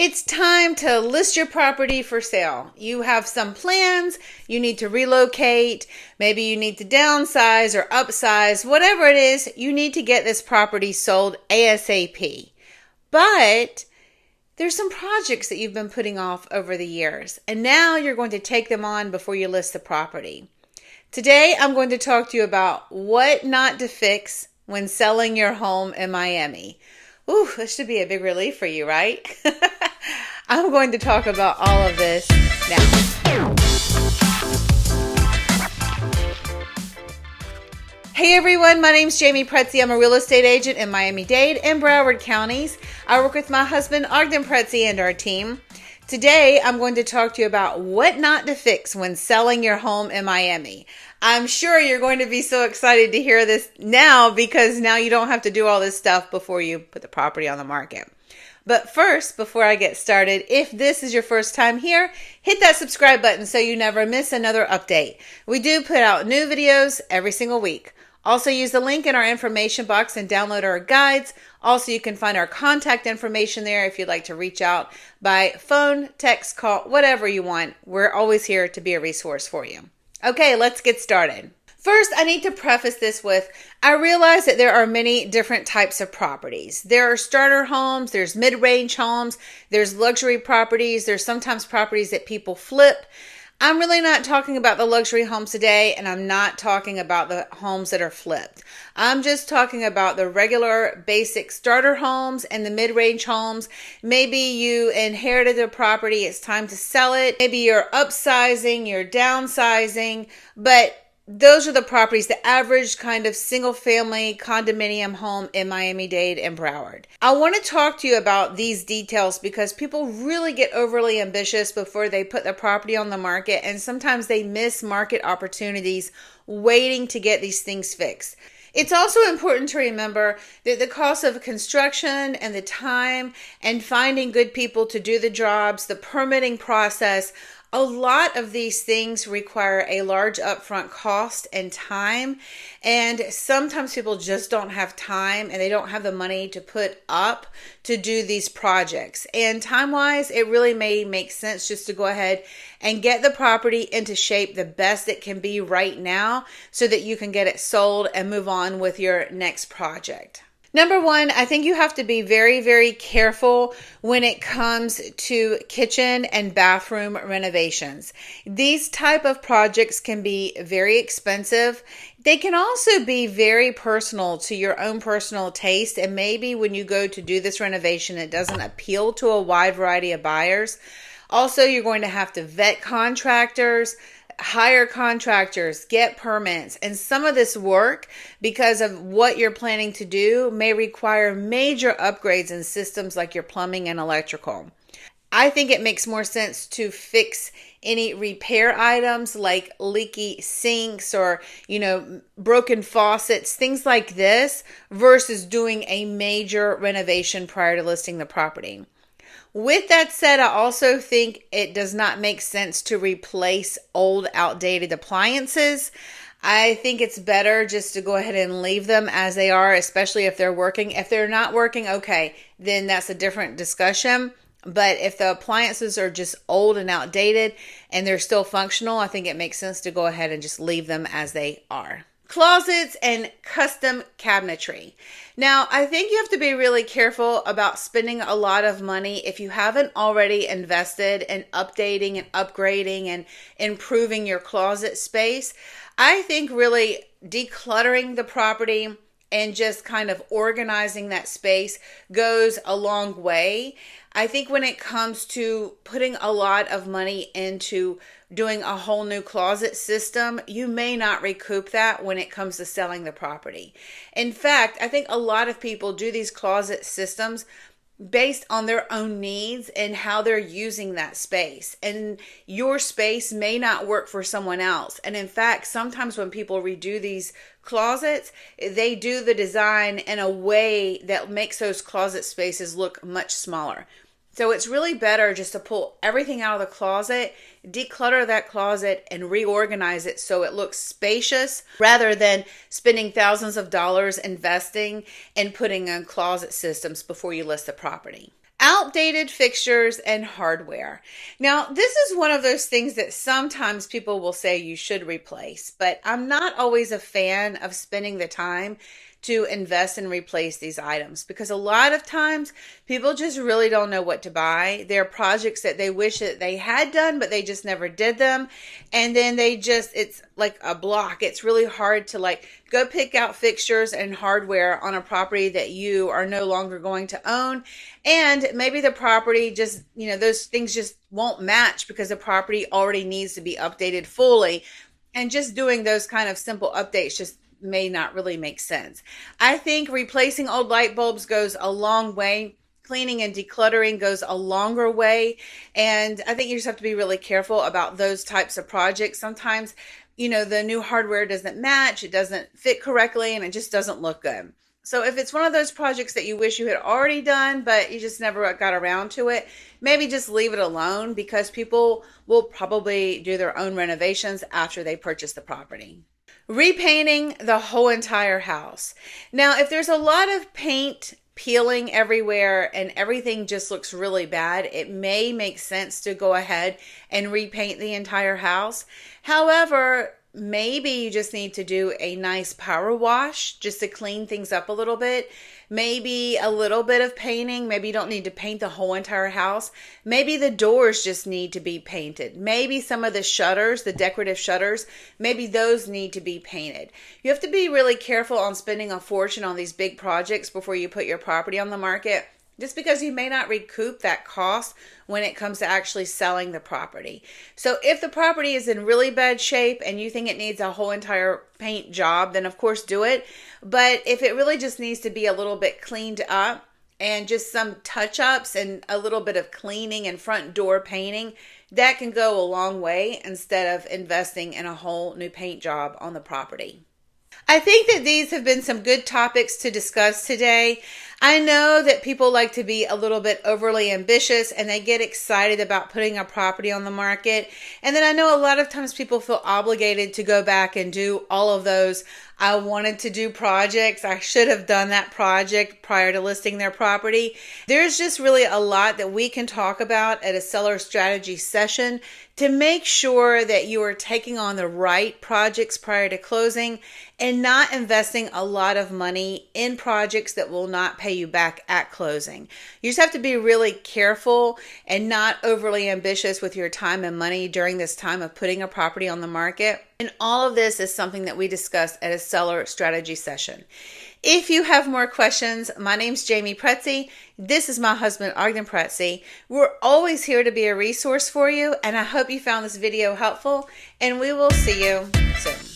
It's time to list your property for sale. You have some plans, you need to relocate, maybe you need to downsize or upsize, whatever it is, you need to get this property sold ASAP. But there's some projects that you've been putting off over the years, and now you're going to take them on before you list the property. Today, I'm going to talk to you about what not to fix when selling your home in Miami. Ooh, this should be a big relief for you, right? I'm going to talk about all of this now. Hey everyone, my name's Jamey Prezzi. I'm a real estate agent in Miami-Dade and Broward counties. I work with my husband, Ognjen Prezzi, and our team. Today, I'm going to talk to you about what not to fix when selling your home in Miami. I'm sure you're going to be so excited to hear this now because now you don't have to do all this stuff before you put the property on the market. But first, before I get started, if this is your first time here, hit that subscribe button so you never miss another update. We do put out new videos every single week. Also, use the link in our information box and download our guides. Also, you can find our contact information there if you'd like to reach out by phone, text, call, whatever you want. We're always here to be a resource for you. Okay, let's get started. First, I need to preface this with, I realize that there are many different types of properties. There are starter homes, there's mid-range homes, there's luxury properties, there's sometimes properties that people flip. I'm really not talking about the luxury homes today, and I'm not talking about the homes that are flipped. I'm just talking about the regular basic starter homes and the mid-range homes. Maybe you inherited a property, it's time to sell it. Maybe you're upsizing, you're downsizing, but those are the properties, the average kind of single family condominium home in Miami-Dade and Broward. I want to talk to you about these details because people really get overly ambitious before they put the property on the market, and sometimes they miss market opportunities waiting to get these things fixed. It's also important to remember that the cost of construction and the time and finding good people to do the jobs, the permitting process, a lot of these things require a large upfront cost and time, and sometimes people just don't have time and they don't have the money to put up to do these projects. And time-wise, it really may make sense just to go ahead and get the property into shape the best it can be right now so that you can get it sold and move on with your next project. Number one, I think you have to be very, very careful when it comes to kitchen and bathroom renovations. These type of projects can be very expensive. They can also be very personal to your own personal taste. And maybe when you go to do this renovation, it doesn't appeal to a wide variety of buyers. Also, you're going to have to vet contractors, hire contractors, get permits, and some of this work, because of what you're planning to do, may require major upgrades in systems like your plumbing and electrical. I think it makes more sense to fix any repair items like leaky sinks or, broken faucets, things like this, versus doing a major renovation prior to listing the property. With that said, I also think it does not make sense to replace old, outdated appliances. I think it's better just to go ahead and leave them as they are, especially if they're working. If they're not working, okay, then that's a different discussion. But if the appliances are just old and outdated and they're still functional, I think it makes sense to go ahead and just leave them as they are. Closets and custom cabinetry. Now, I think you have to be really careful about spending a lot of money if you haven't already invested in updating and upgrading and improving your closet space. I think really decluttering the property and just kind of organizing that space goes a long way. I think when it comes to putting a lot of money into doing a whole new closet system, you may not recoup that when it comes to selling the property. In fact, I think a lot of people do these closet systems based on their own needs and how they're using that space. And your space may not work for someone else. And in fact, sometimes when people redo these closets, they do the design in a way that makes those closet spaces look much smaller. So it's really better just to pull everything out of the closet, declutter that closet, and reorganize it so it looks spacious rather than spending thousands of dollars investing and putting in closet systems before you list the property. Outdated fixtures and hardware. Now, this is one of those things that sometimes people will say you should replace, but I'm not always a fan of spending the time to invest and replace these items because a lot of times people just really don't know what to buy. There are projects that they wish that they had done, but they just never did them. And then it's like a block. It's really hard to go pick out fixtures and hardware on a property that you are no longer going to own. And maybe the property just, those things just won't match because the property already needs to be updated fully. And just doing those kind of simple updates just may not really make sense. I think replacing old light bulbs goes a long way. Cleaning and decluttering goes a longer way. And I think you just have to be really careful about those types of projects. Sometimes, the new hardware doesn't match, it doesn't fit correctly, and it just doesn't look good. So if it's one of those projects that you wish you had already done, but you just never got around to it, maybe just leave it alone because people will probably do their own renovations after they purchase the property. Repainting the whole entire house. Now, if there's a lot of paint peeling everywhere and everything just looks really bad, it may make sense to go ahead and repaint the entire house. However, maybe you just need to do a nice power wash just to clean things up a little bit. Maybe a little bit of painting. Maybe you don't need to paint the whole entire house. Maybe the doors just need to be painted. Maybe some of the shutters, the decorative shutters, maybe those need to be painted. You have to be really careful on spending a fortune on these big projects before you put your property on the market, just because you may not recoup that cost when it comes to actually selling the property. So if the property is in really bad shape and you think it needs a whole entire paint job, then of course do it. But if it really just needs to be a little bit cleaned up and just some touch-ups and a little bit of cleaning and front door painting, that can go a long way instead of investing in a whole new paint job on the property. I think that these have been some good topics to discuss today. I know that people like to be a little bit overly ambitious and they get excited about putting a property on the market. And then I know a lot of times people feel obligated to go back and do all of those I wanted to do projects. I should have done that project prior to listing their property. There's just really a lot that we can talk about at a seller strategy session to make sure that you are taking on the right projects prior to closing and not investing a lot of money in projects that will not pay you back at closing. You just have to be really careful and not overly ambitious with your time and money during this time of putting a property on the market. And all of this is something that we discussed at a seller strategy session. If you have more questions, my name's Jamey Prezzi. This is my husband, Ognjen Prezzi. We're always here to be a resource for you, and I hope you found this video helpful, and we will see you soon.